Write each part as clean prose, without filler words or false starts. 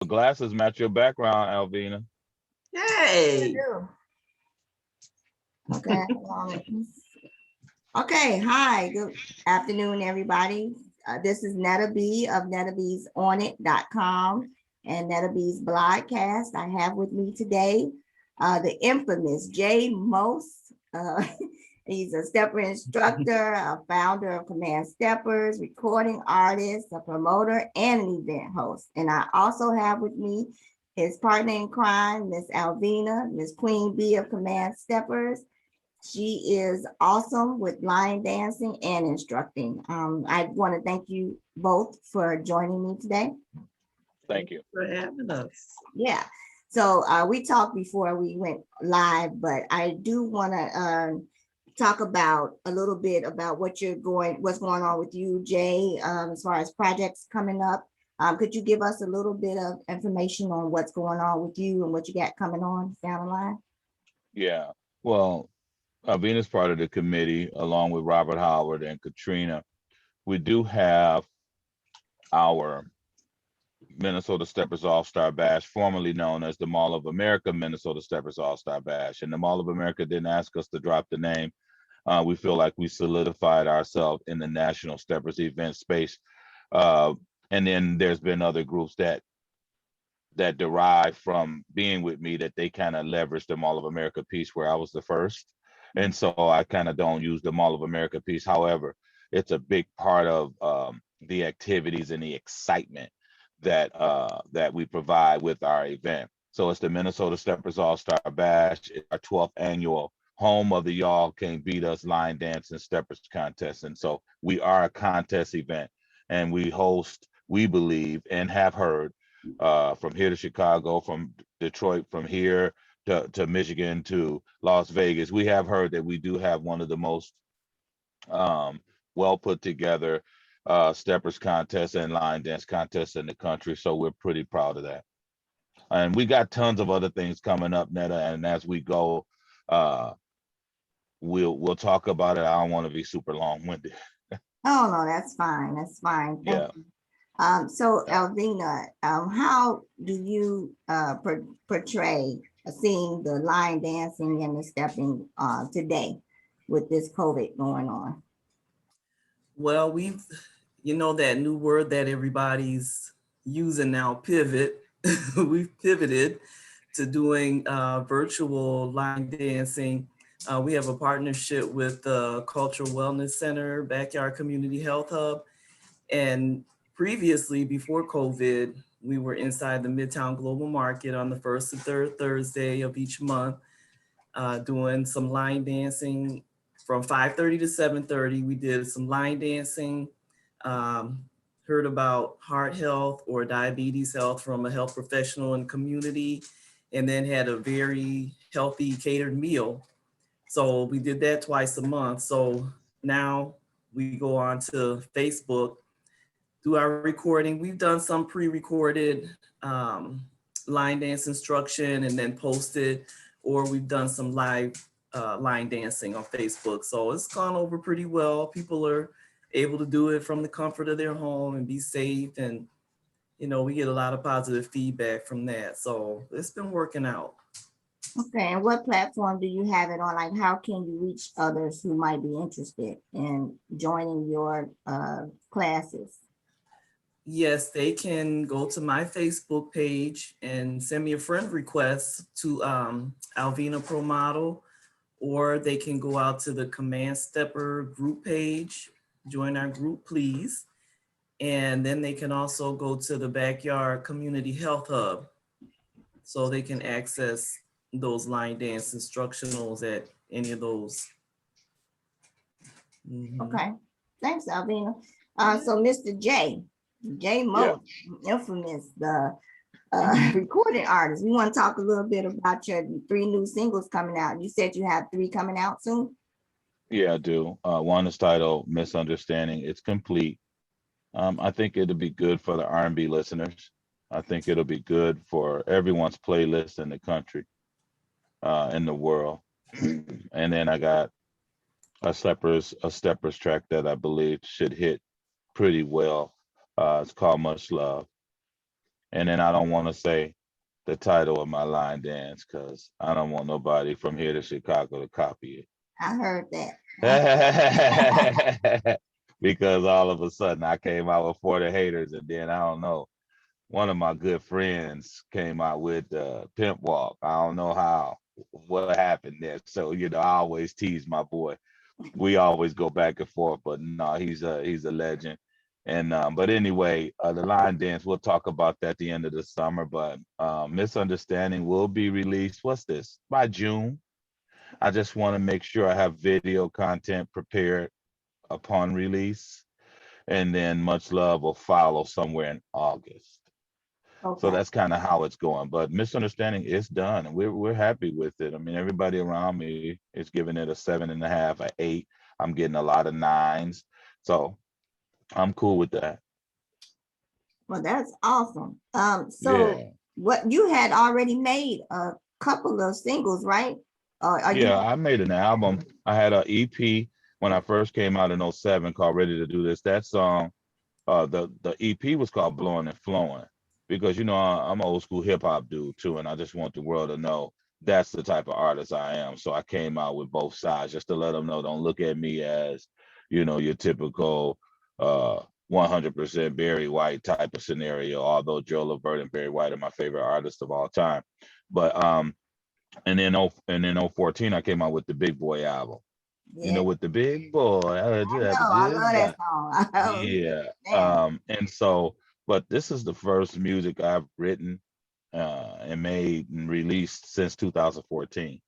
The glasses match your background, Alvena. Hey. Okay. Okay. Hi. Good afternoon, everybody. This is Netta B of NettaBeesOnIt.com and Netta B's Blogcast. I have with me today the infamous Jay Most. He's a stepper instructor, a founder of Command Steppers, recording artist, a promoter, and an event host. And I also have with me his partner in crime, Miss Alvena, Miss Queen B of Command Steppers. She is awesome with line dancing and instructing. I want to thank you both for joining me today. Thank you for having us. Yeah. So we talked before we went live, but I do want to talk about a little bit about what's going on with you, Jay, as far as projects coming up. Could you give us a little bit of information on what's going on with you and what you got coming on down the line? Yeah. Well, Alvena's part of the committee along with Robert Howard and Katrina. We do have our Minnesota Steppers All-Star Bash, formerly known as the Mall of America Minnesota Steppers All-Star Bash. And the Mall of America didn't ask us to drop the name. We feel like we solidified ourselves in the national steppers event space. And then there's been other groups that derive from being with me that they kind of leveraged the Mall of America piece where I was the first. And so I kind of don't use the Mall of America piece. However, it's a big part of the activities and the excitement that we provide with our event. So it's the Minnesota Steppers All-Star Bash. It's our 12th annual home of the Y'all Can't Beat Us line dance and steppers contest. And so we are a contest event, and we host, we believe, and have heard from here to Chicago, from Detroit, from here to Michigan to Las Vegas. We have heard that we do have one of the most well put together steppers contests and line dance contests in the country. So we're pretty proud of that. And we got tons of other things coming up, Netta. And as we go, we'll talk about it. I don't want to be super long-winded. Oh no, that's fine. That's fine. Thank you. So Alvena, how do you portray seeing the line dancing and the stepping today with this COVID going on? Well, that new word that everybody's using now, pivot. We've pivoted to doing virtual line dancing. We have a partnership with the Cultural Wellness Center, Backyard Community Health Hub. And previously, before COVID, we were inside the Midtown Global Market on the first and third Thursday of each month, doing some line dancing from 5:30 to 7:30. We did some line dancing, heard about heart health or diabetes health from a health professional in the community, and then had a very healthy catered meal. So we did that twice a month. So now we go on to Facebook, do our recording. We've done some pre-recorded line dance instruction and then posted, or we've done some live line dancing on Facebook. So it's gone over pretty well. People are able to do it from the comfort of their home and be safe. And, we get a lot of positive feedback from that. So it's been working out. Okay, and what platform do you have it on? Like, how can you reach others who might be interested in joining your classes? Yes, they can go to my Facebook page and send me a friend request to Alvena Pro Model, or they can go out to the Command Stepper group page, join our group, please. And then they can also go to the Backyard Community Health Hub, so they can access those line dance instructionals at any of those. Mm-hmm. Okay, thanks, Alvena. So Mr. J Mo, infamous, the recording artist. We want to talk a little bit about your 3 new singles coming out. You said you have 3 coming out soon? Yeah, I do. One is titled Misunderstanding. It's complete. I think it'll be good for the R&B listeners. I think it'll be good for everyone's playlist in the country, in the world. And then I got a steppers track that I believe should hit pretty well. It's called Much Love. And then I don't want to say the title of my line dance because I don't want nobody from here to Chicago to copy I heard that. it. Because all of a sudden I came out with 40 haters, and then I don't know. One of my good friends came out with Pimp Walk. I don't know what happened there. So, I always tease my boy. We always go back and forth, but no, he's a legend. And but anyway, the line dance, we'll talk about that at the end of the summer. But Misunderstanding will be released. What's this? By June. I just want to make sure I have video content prepared upon release, and then Much Love will follow somewhere in August. So Okay. that's kind of how it's going. But Misunderstanding is done, and we're happy with it. I mean, everybody around me is giving it a 7.5, an 8. I'm getting a lot of 9s, so I'm cool with that. Well, that's awesome. So Yeah, what you had already made a couple of singles, right? Are you? yeah. I made an album. I had an EP when I first came out in '07 called "Ready to Do This." That song, the EP was called "Blowing and Flowing," because I'm an old school hip hop dude too, and I just want the world to know that's the type of artist I am. So I came out with both sides just to let them know, don't look at me as, your typical 100% Barry White type of scenario. Although Joe Levert and Barry White are my favorite artists of all time, but and then 014 I came out with the Big Boy album. Yeah, With the big boy, I heard you I have a know. I good love that time. song. Oh, Yeah. man. And so, but this is the first music I've written and made and released since 2014.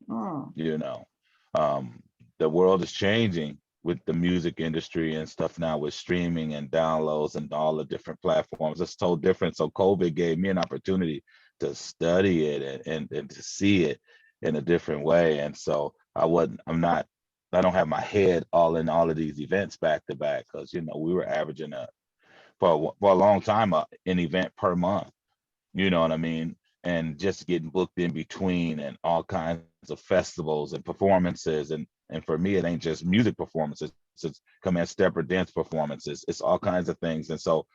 Mm, You know, um, the world is changing with the music industry and stuff now with streaming and downloads and all the different platforms. It's so different. So COVID gave me an opportunity to study it and to see it in a different way. And so I don't have my head all in all of these events back to back because, we were averaging for a long time an event per month. You know what I mean? And just getting booked in between and all kinds of festivals and performances. And for me, it ain't just music performances. It's command step or dance performances. It's all kinds of things. And so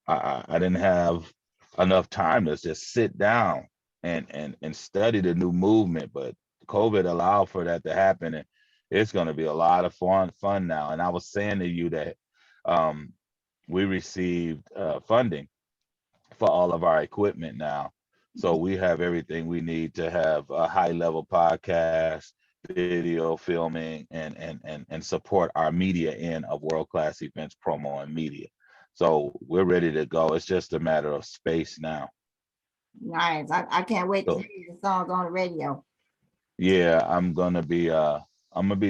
I didn't have enough time to just sit down and study the new movement. But COVID allowed for that to happen. And it's going to be a lot of fun now. And I was saying to you that um, we received funding for all of our equipment now. So we have everything we need to have a high level podcast, video, filming, and support our media end of world class events, promo, and media. So we're ready to go. It's just a matter of space now. nice. I can't wait to So hear the songs on the radio. yeah, I'm gonna be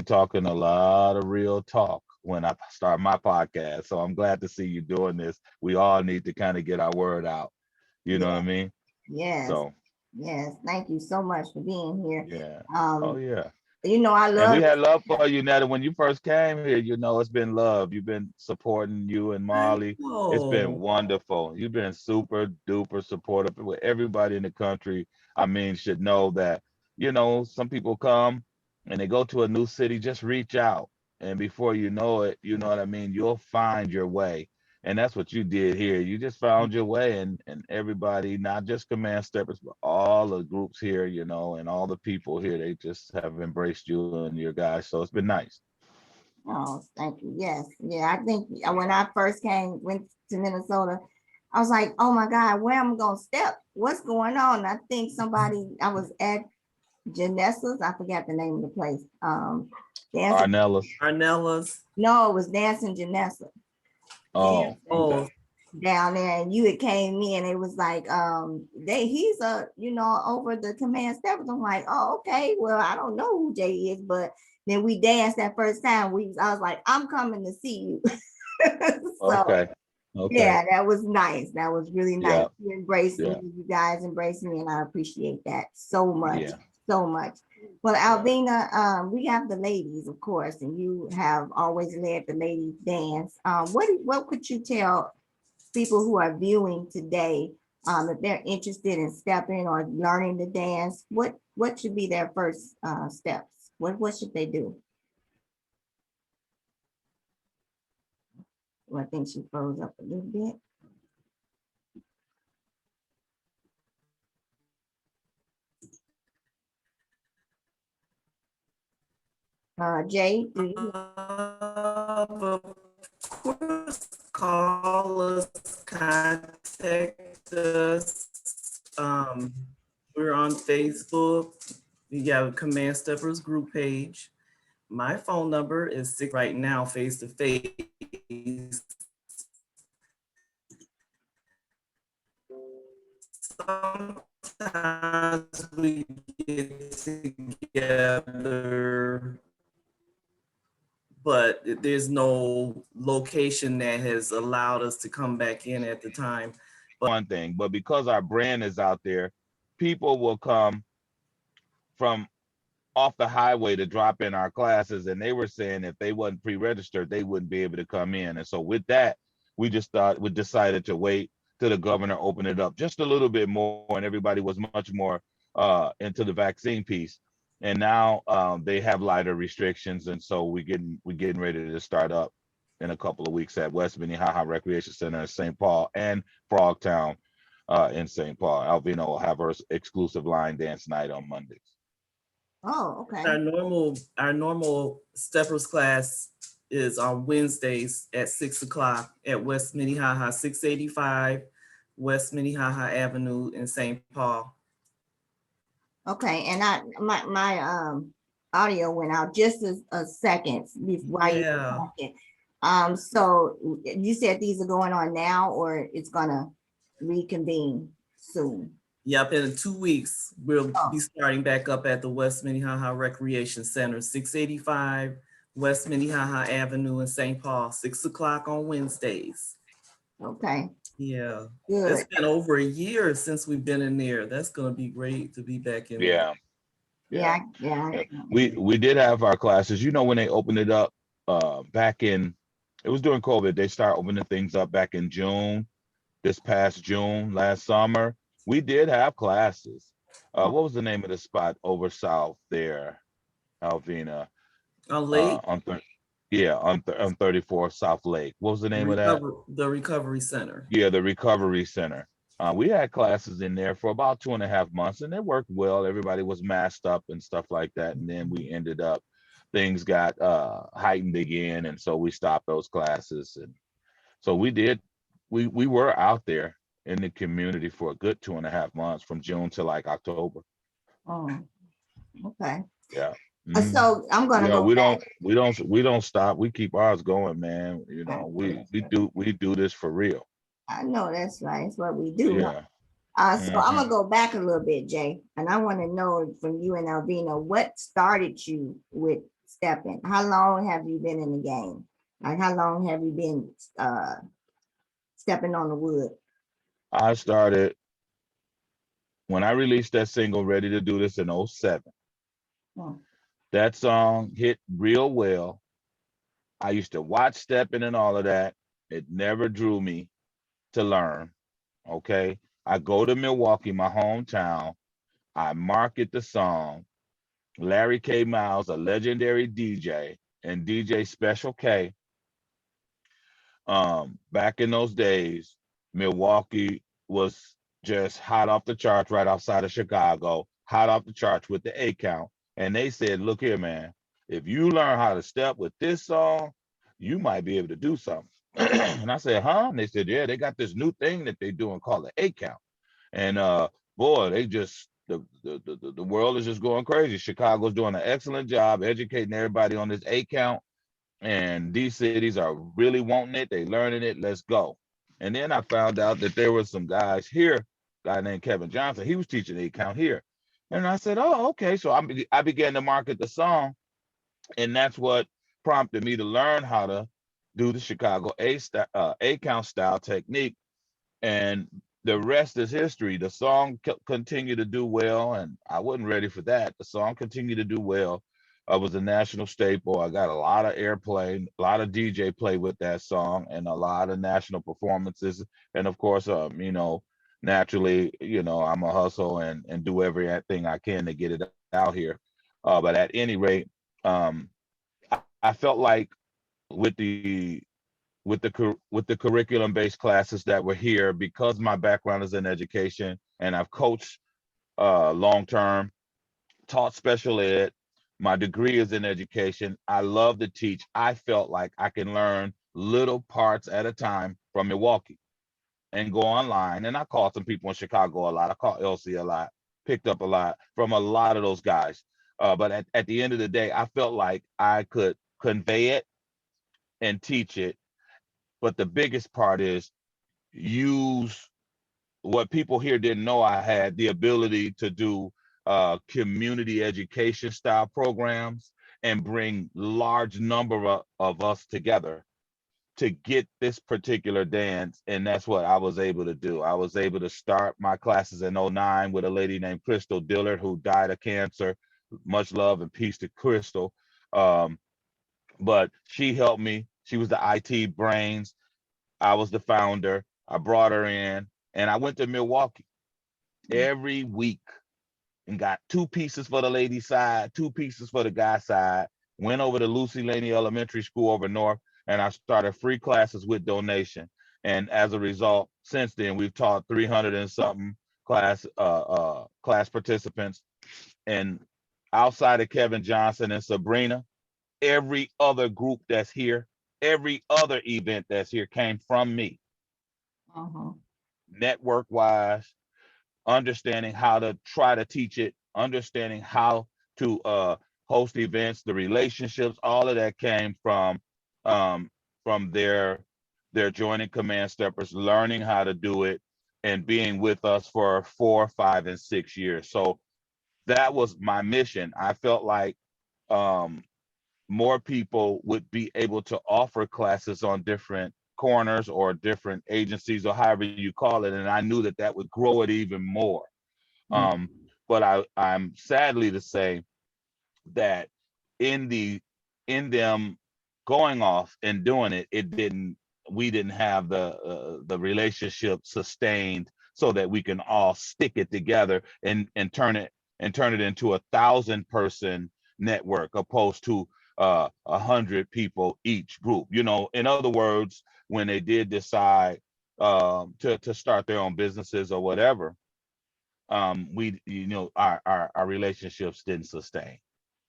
talking a lot of real talk when I start my podcast. So I'm glad to see you doing this. We all need to kind of get our word out. You know what Yeah. I mean? Yes. So Yes. Thank you so much for being here. yeah. Oh Um, yeah. I And we love. had love for you, Netta. When you first came here, it's been love. You've been supporting you and I Molly. It's been know. wonderful. You've been super duper supportive with everybody in the country. I mean, should know that, some people come and they go to a new city, just reach out. And before you know it, you know what I mean? You'll find your way. And that's what you did here. You just found your way, and everybody, not just Command Steppers, but all the groups here, and all the people here, they just have embraced you and your guys. So it's been nice. Oh, thank you. Yes. Yeah. I think when I first went to Minnesota, I was like, oh my God, where am I gonna step? What's going on? I think I was at Janessa's, I forgot the name of the place. Dancing. Arnellis. Arnella's. No, it was Dancing Janessa. Oh, Dancing okay. Oh, down there, and you had came in. It was like, he's over the command steppers. I'm like, oh, okay. Well, I don't know who Jay is, but then we danced that first time. I was like, I'm coming to see you. So Okay. Okay. yeah, that was nice. That was really nice. Yeah. You embraced me, Yeah. you guys embraced me, and I appreciate that so much, Yeah. so much. Well, Yeah. Alvena, we have the ladies, of course, and you have always led the ladies dance. What could you tell people who are viewing today, if they're interested in stepping or learning to dance? What should be their first steps? What should they do? Well, I think she froze up a little bit. Jay, do you? Of course, call us, contact us. We're on Facebook. We got a Command Steppers group page. My phone number is 6 right now, face to face. Sometimes we get together, but there's no location that has allowed us to come back in at the time. One thing, but because our brand is out there, people will come from off the highway to drop in our classes, and they were saying if they wasn't pre-registered, they wouldn't be able to come in. And so with that, we decided to wait till the governor opened it up just a little bit more, and everybody was much more into the vaccine piece. And now they have lighter restrictions, and so we getting ready to start up in a couple of weeks at West Minnehaha Recreation Center in St. Paul and Frogtown in St. Paul. Alvena will have her exclusive line dance night on Mondays. Oh, okay. Our normal steppers class is on Wednesdays at 6 o'clock at West Minnehaha, 685 West Minnehaha Avenue in St. Paul. Okay, and my audio went out just a second while you were talking. So you said these are going on now, or it's gonna reconvene soon? Yep, in 2 weeks, we'll be starting back up at the West Minnehaha Recreation Center, 685 West Minnehaha Avenue in St. Paul, 6 o'clock on Wednesdays. Okay. Yeah. Good. It's been over a year since we've been in there. That's gonna be great to be back in there. Yeah. We did have our classes. You know, when they opened it up back in, it was during COVID. They started opening things up back in June, this past June, last summer. We did have classes. What was the name of the spot over south there, Alvena? On Lake? On 34th South Lake. What was the name of that? The Recovery Center. Yeah, the Recovery Center. We had classes in there for about 2.5 months, and it worked well. Everybody was masked up and stuff like that. And then we ended up, things got heightened again, and so we stopped those classes. And so we were out there in the community for a good 2.5 months, from June to like October. Oh, okay. Yeah. So I'm gonna go. We don't stop. We keep ours going, man. You know, we do this for real. I know that's right. It's what we do. Yeah. So I'm gonna go back a little bit, Jay, and I want to know from you and Alvena, what started you with stepping? How long have you been in the game? Like, how long have you been stepping on the wood? I started when I released that single, Ready to Do This, in 07. That song hit real well. I used to watch stepping and all of that. It never drew me to learn. Okay. I go to Milwaukee, my hometown. I market the song. Larry K. Miles, a legendary DJ, and DJ Special K. Back in those days, Milwaukee was just hot off the charts right outside of Chicago, hot off the charts with the A count. And they said, look here, man, if you learn how to step with this song, you might be able to do something. And I said, huh? And they said, yeah, they got this new thing that they doing called the A count. And boy, they just, the world is just going crazy. Chicago's doing an excellent job educating everybody on this A count. And these cities are really wanting it. They learning it. Let's go. And then I found out that there were some guys here, a guy named Kevin Johnson. He was teaching the account here. And I said, oh, okay. So I began to market the song. And that's what prompted me to learn how to do the Chicago A count style technique. And the rest is history. The song continued to do well, and I wasn't ready for that. The song continued to do well. I was a national staple. I got a lot of airplay, a lot of DJ play with that song, and a lot of national performances. And of course, you know, naturally, you know, I'm a hustle and do everything I can to get it out here. But at any rate, I felt like with the curriculum based classes that were here, because my background is in education and I've coached long term, taught special ed, My degree is in education. I love to teach. I felt like I can learn little parts at a time from Milwaukee and go online. And I called some people in Chicago a lot. I called LC a lot, picked up a lot from a lot of those guys. But at the end of the day, I felt like I could convey it and teach it. But the biggest part is use what people here didn't know I had the ability to do community education style programs and bring large number of us together to get this particular dance. And that's what I was able to do. I was able to start my classes in '09 with a lady named Crystal Dillard who died of cancer. Much love and peace to Crystal. Um, but she helped me. She was the IT brains. I was the founder. I brought her in and I went to Milwaukee every week and got 2 pieces for the lady side, 2 pieces for the guy side. Went over to Lucy Laney Elementary School over north, and I started free classes with donation. And as a result, since then we've taught 300 and something class participants. And outside of Kevin Johnson and Sabrina, every other group that's here, every other event that's here came from me, network wise, understanding how to try to teach it, understanding how to host events, the relationships, all of that came um, from their joining command steppers, learning how to do it, and being with us for 4, 5, and 6 years. So that was my mission. I felt like um, more people would be able to offer classes on different corners or different agencies or however you call it, and I knew that that would grow it even more. Um, but I'm sadly to say that in them going off and doing it, we didn't have the relationship sustained so that we can all stick it together and turn it into 1,000-person network opposed to 100 people each group. You know, in other words, when they did decide to start their own businesses or whatever, we, our relationships didn't sustain,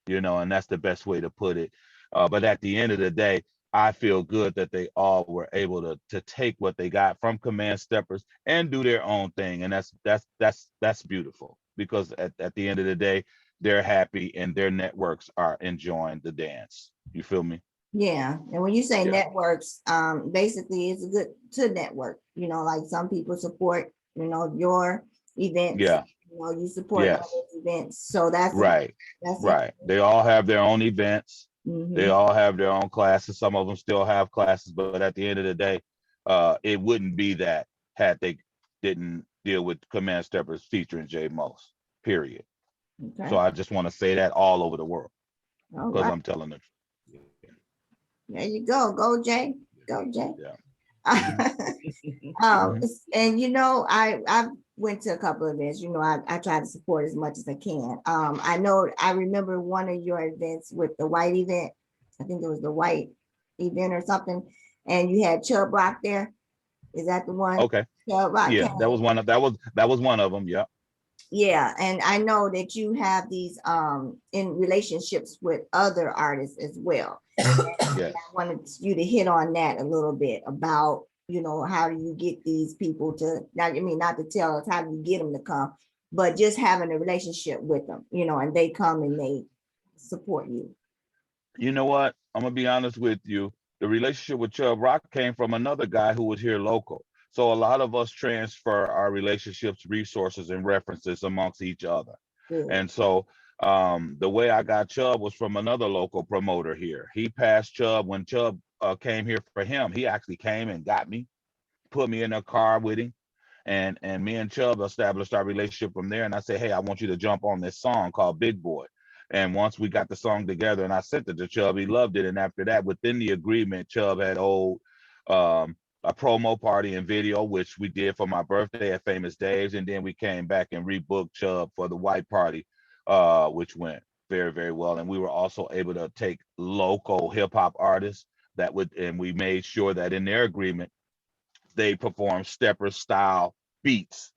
and that's the best way to put it. But at the end of the day, I feel good that they all were able to take what they got from command steppers and do their own thing. And that's beautiful, because at the end of the day, they're happy and their networks are enjoying the dance. You feel me? Yeah, and when you say Yeah. networks, basically it's good to network. Like some people support, your events. Yeah. You support Yes. others' events. So that's Right. that's it. Right. They all have their own events. They Mhm. all have their own classes. Some of them still have classes, but at the end of the day, it wouldn't be that had they didn't deal with command steppers featuring Jay Moss. Period. Okay. So I just want to say that all over the world All because right. I'm telling the truth. There you go. Go, Jay. Go, Jay. Yeah. Um, Mhm. and I went to a couple of events. I try to support as much as I can. I remember one of your events with the white event. I think it was the white event or something, and you had Chubb Rock there. Is that the one? Okay. Chubb Rock Yeah, came. that was one of them. Yeah. Yeah, and I know that you have these in relationships with other artists as well. I Yes. wanted you to hit on that a little bit about, how do you get these people to, not, I mean, not to tell us how do you get them to come, but just having a relationship with them, and they come and they support you. You know what? I'm gonna be honest with you. The relationship with Chubb Rock came from another guy who was here local. So a lot of us transfer our relationships, resources, and references amongst each other. Good. And so the way I got Chubb was from another local promoter here. He passed Chubb when Chubb came here for him. He actually came and got me, put me in a car with him, and me and Chubb established our relationship from there. And I said, hey, I want you to jump on this song called Big Boy. And once we got the song together and I sent it to Chubb, he loved it. And after that, within the agreement, Chubb had owed a promo party and video, which we did for my birthday at Famous Dave's. And then we came back and rebooked Chubb for the white party, which went very, very well. And we were also able to take local hip hop artists and we made sure that in their agreement, they perform stepper style beats,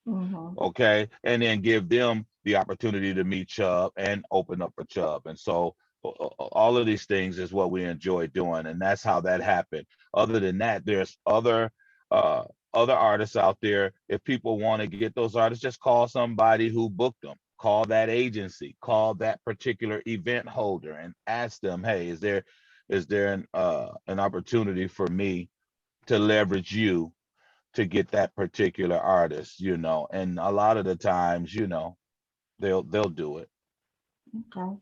Mhm. okay, and then give them the opportunity to meet Chubb and open up for Chubb. And so all of these things is what we enjoy doing, and that's how that happened. Other than that, there's uh, other artists out there. If people want to get those artists, just call somebody who booked them. Call that agency. Call that particular event holder and ask them, hey, is there an opportunity for me to leverage you to get that particular artist? And a lot of the times, they'll do it. Okay.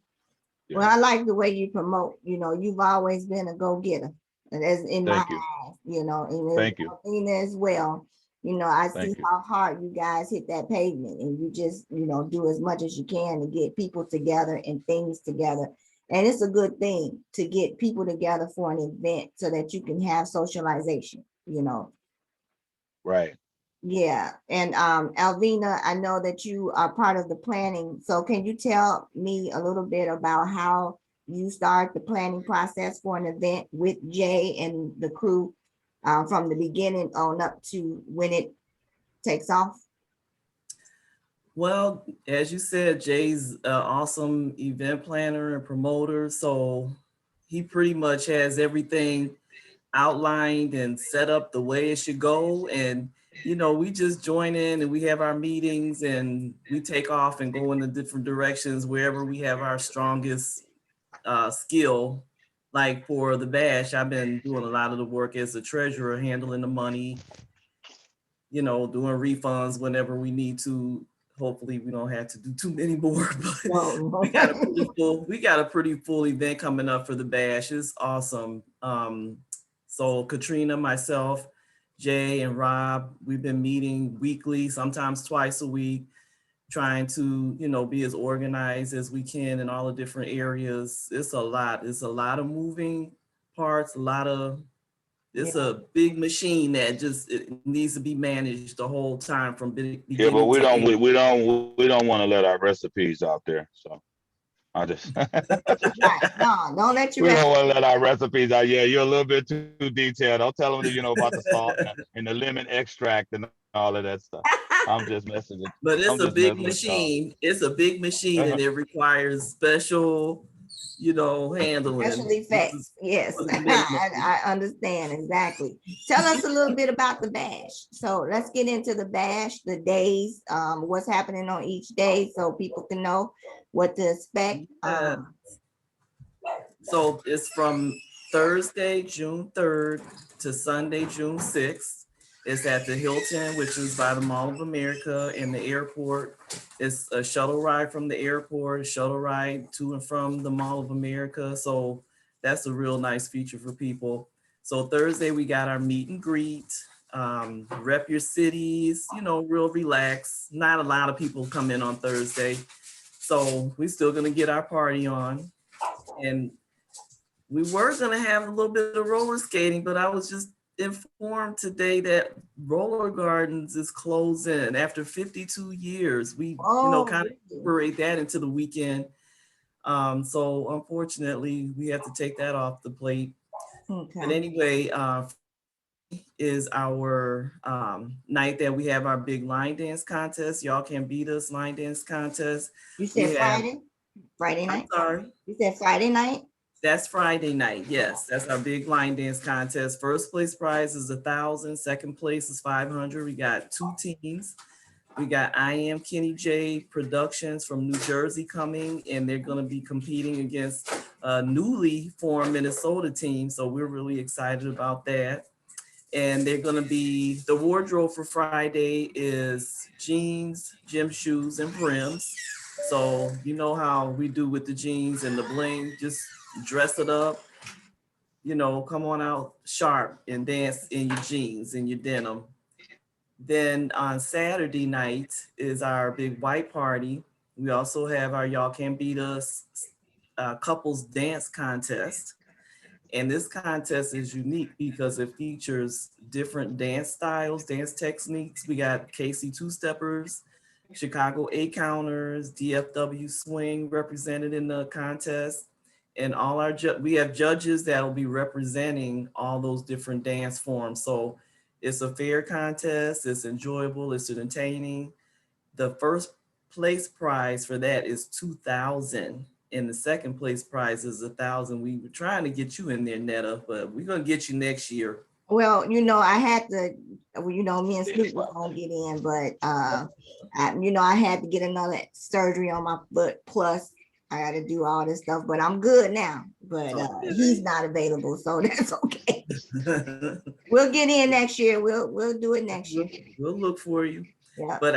Well, Yeah. I like the way you promote, you've always been a go-getter. And that's in my Thank you. eyes, and Thank you. Alvena as well. I see Thank you. how hard you guys hit that pavement, and you just, do as much as you can to get people together and things together. And it's a good thing to get people together for an event so that you can have socialization. Right. Yeah, and Alvena, I know that you are part of the planning. So can you tell me a little bit about how you start the planning process for an event with Jay and the crew from the beginning on up to when it takes off? Well, as you said, Jay's an awesome event planner and promoter. So he pretty much has everything outlined and set up the way it should go. And, we just join in and we have our meetings and we take off and go in the different directions wherever we have our strongest skill. Like for the bash, I've been doing a lot of the work as a treasurer, handling the money, doing refunds whenever we need to. Hopefully we don't have to do too many more, but No. we got a pretty full event coming up for the bash. It's awesome. So Katrina, myself, Jay, and Rob, we've been meeting weekly, sometimes twice a week, trying to, be as organized as we can in all the different areas. It's a lot. It's a lot of moving parts, it's Yeah. a big machine that just it needs to be managed the whole time from Yeah, but beginning to end. we don't want to let our recipes out there. So I just Right. No, don't let your we rest. don't want to let our recipes out. Yeah, you're a little bit too detailed. Don't tell them that about the salt and the lemon extract and all of that stuff. I'm just messing with But I'm it's a just big messing with y'all. machine. It's a big machine and it requires special, Special handling. This effects. is Yes, for the commitment. I understand exactly. Tell us a little bit about the bash. So let's get into the bash, the days, what's happening on each day so people can know what to expect. Yeah. So it's from Thursday, June 3rd to Sunday, June 6th. It's at the Hilton, which is by the Mall of America and the airport. It's a shuttle ride from the airport, a shuttle ride to and from the Mall of America. So that's a real nice feature for people. So Thursday, we got our meet and greet, rep your cities, real relaxed. Not a lot of people come in on Thursday. So we still gonna get our party on. And we were gonna have a little bit of roller skating, but I was just informed today that Roller Gardens is closing after 52 years. We, Oh, kind of incorporate that into the weekend. So unfortunately, we have to take that off the plate. But okay. anyway, is our night that we have our big line dance contest. Y'all can beat us line dance contest. You We said have, Friday I'm night? sorry. You said Friday night? That's Friday night. Yes, that's our big line dance contest. First place prize is 1,000. Second place is 500. We got two teams. We got I Am Kenny J Productions from New Jersey coming, and they're going to be competing against a newly formed Minnesota team. So we're really excited about that. And they're going to be the wardrobe for Friday is jeans, gym shoes, and brims. So you know how we do with the jeans and the bling, just dress it up, come on out sharp and dance in your jeans and your denim. Then on Saturday night is our big white party. We also have our Y'all Can Beat Us couples dance contest. And this contest is unique because it features different dance styles, dance techniques. We got KC two-steppers, Chicago eight counters, DFW swing represented in the contest. And we have judges that will be representing all those different dance forms. So it's a fair contest, it's enjoyable, it's entertaining. The first place prize for that is 2,000, and the second place prize is 1,000. We were trying to get you in there, Netta, but we're gonna get you next year. Well, I had to, me and Snoop was gonna get in, but I had to get another surgery on my foot. Plus, I got to do all this stuff, but I'm good now. But he's not available, so that's okay. We'll get in next year. We'll do it next year. We'll look for you. Yeah. But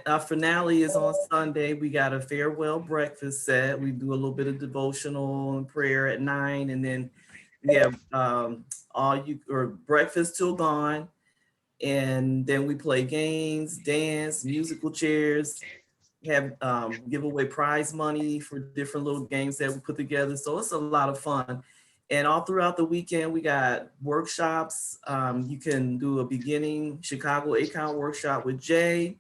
our finale is on Sunday. We got a farewell breakfast set. We do a little bit of devotional and prayer at 9, and then we have breakfast till dawn, and then we play games, dance, musical chairs, have give away prize money for different little games that we put together. So it's a lot of fun. And all throughout the weekend, we got workshops. You can do a beginning Chicago 8-count workshop with Jay.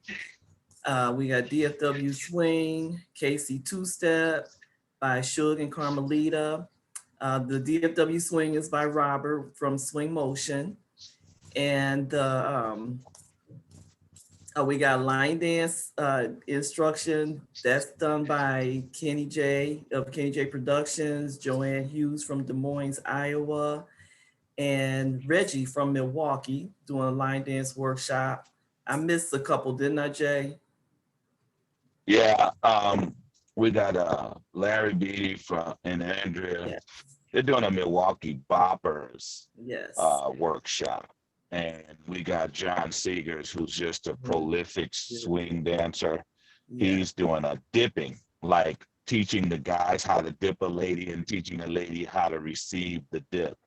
We got DFW Swing, KC Two-Step by Suge and Carmelita. The DFW Swing is by Robert from Swing Motion. And we got line dance instruction that's done by Kenny J of Kenny J Productions, Joanne Hughes from Des Moines, Iowa, and Reggie from Milwaukee doing a line dance workshop. I missed a couple, didn't I, Jay? Yeah, we got Larry Beatty and Andrea. Yes. They're doing a Milwaukee Boppers Yes. workshop. And we got John Seegers, who's just a prolific swing dancer. Yeah. He's doing a dipping, like teaching the guys how to dip a lady and teaching a lady how to receive the dip.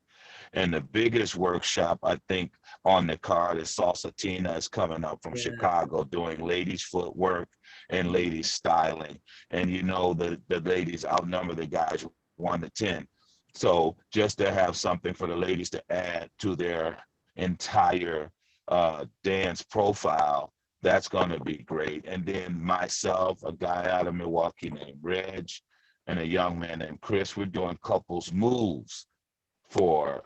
And the biggest workshop, I think, on the card is Salsa Tina is coming up from Chicago doing ladies footwork and ladies styling. And the ladies outnumber the guys 1 to 10. So just to have something for the ladies to add to their entire dance profile, that's going to be great. And then myself, a guy out of Milwaukee named Reg, and a young man named Chris, we're doing couples moves for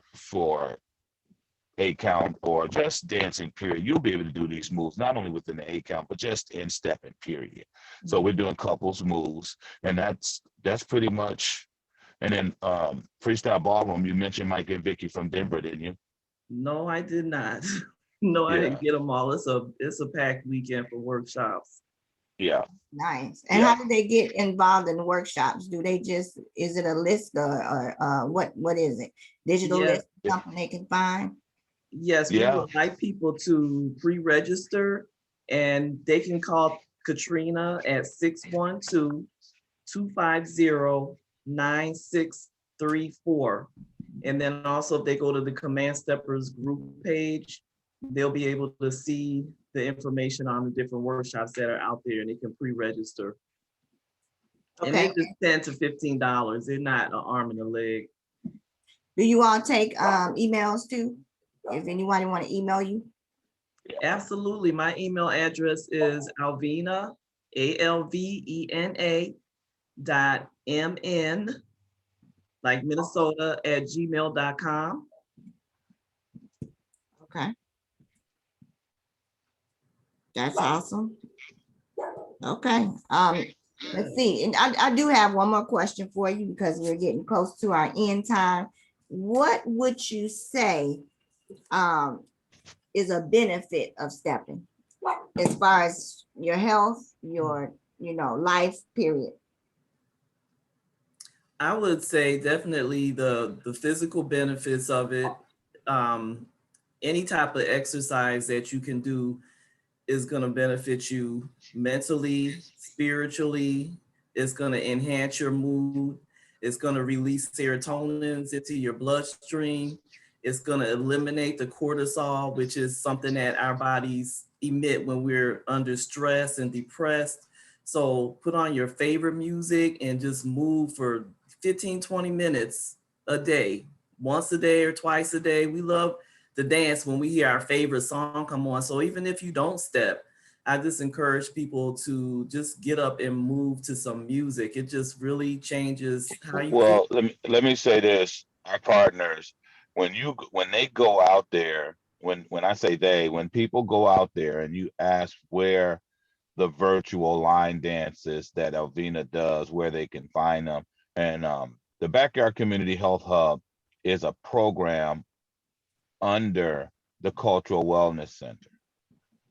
8-count or just dancing period. You'll be able to do these moves not only within the 8-count, but just in stepping period. So we're doing couples moves, and that's pretty much. And then freestyle ballroom, you mentioned Mike and Vicky from Denver, didn't you? No, I did not. No, I didn't get them all. It's a packed weekend for workshops. Yeah. Nice. And how do they get involved in the workshops? Do they is it a list or what is it? Digital list, something they can find? Yes, we would like people to pre-register, and they can call Katrina at 612-250-9634. And then also if they go to the Command Steppers group page, they'll be able to see the information on the different workshops that are out there, and they can pre-register. And they just $10 to $15. They're not an arm and a leg. Do you all take emails too? If anybody want to email you? Absolutely. My email address is Alvena, ALVENA .mn, like Minnesota, @gmail.com. Okay. That's awesome. Okay. Let's see. And I do have one more question for you because we're getting close to our end time. What would you say is a benefit of stepping as far as your health, your life, period? I would say definitely the physical benefits of it. Any type of exercise that you can do is going to benefit you mentally, spiritually. It's going to enhance your mood. It's going to release serotonins into your bloodstream. It's going to eliminate the cortisol, which is something that our bodies emit when we're under stress and depressed. So put on your favorite music and just move for 15, 20 minutes a day, once a day or twice a day. We love to dance when we hear our favorite song come on. So even if you don't step, I just encourage people to just get up and move to some music. It just really changes how you feel. Let me say this, our partners, when they go out there, when I say when people go out there and you ask where the virtual line dances that Alvena does, where they can find them. And the Backyard Community Health Hub is a program under the Cultural Wellness Center.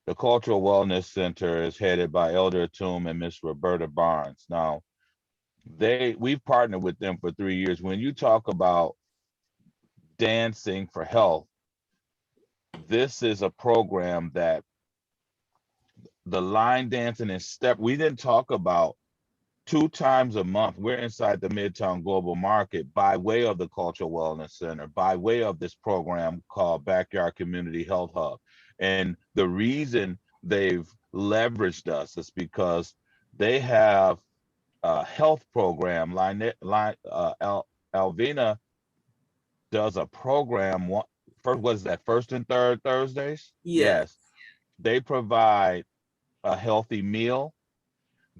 The Cultural Wellness Center is headed by Elder Toom and Miss Roberta Barnes. Now, we've partnered with them for 3 years. When you talk about dancing for health, this is a program that the line dancing and step, we didn't talk about 2 times a month. We're inside the Midtown Global Market by way of the Cultural Wellness Center, by way of this program called Backyard Community Health Hub. And the reason they've leveraged us is because they have a health program. Alvena does a program. First, was that first and third Thursdays? Yes. They provide a healthy meal.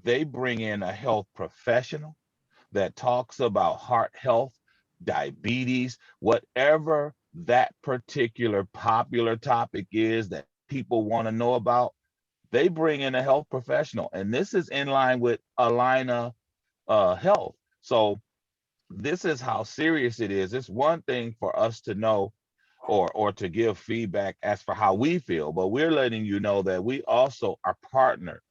They bring in a health professional that talks about heart health, diabetes, whatever that particular popular topic is that people want to know about. They bring in a health professional, and this is in line with Alvena Health. So this is how serious it is. It's one thing for us to know or to give feedback as for how we feel, but we're letting you know that we also are partnered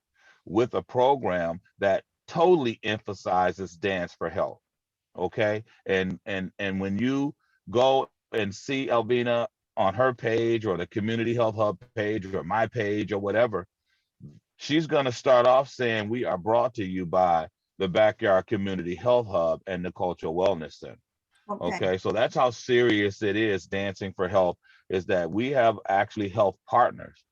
with a program that totally emphasizes dance for health. Okay. And when you go and see Alvena on her page or the Community Health Hub page or my page or whatever, she's going to start off saying we are brought to you by the Backyard Community Health Hub and the Cultural Wellness Center. Okay, so that's how serious it is. Dancing for Health is that we have actually health partners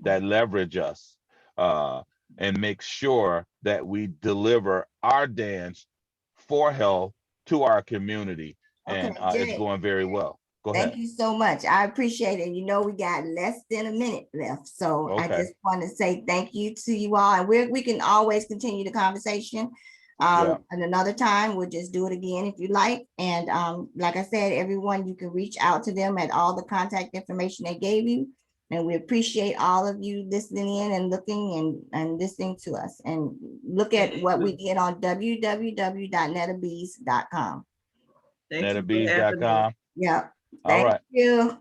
that leverage us and make sure that we deliver our dance for health to our community. And it's going very well. Go ahead. Thank you so much. I appreciate it. You know, we got less than a minute left. So I just want to say thank you to you all. And we can always continue the conversation. And another time, we'll just do it again if you like. And like I said, everyone, you can reach out to them at all the contact information they gave you. And we appreciate all of you listening in and looking and listening to us. And look at what we did on www.netabees.com. Netabees.com. Yeah. Thank you.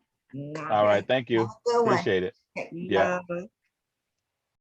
All right. Thank you. Appreciate it. Yeah.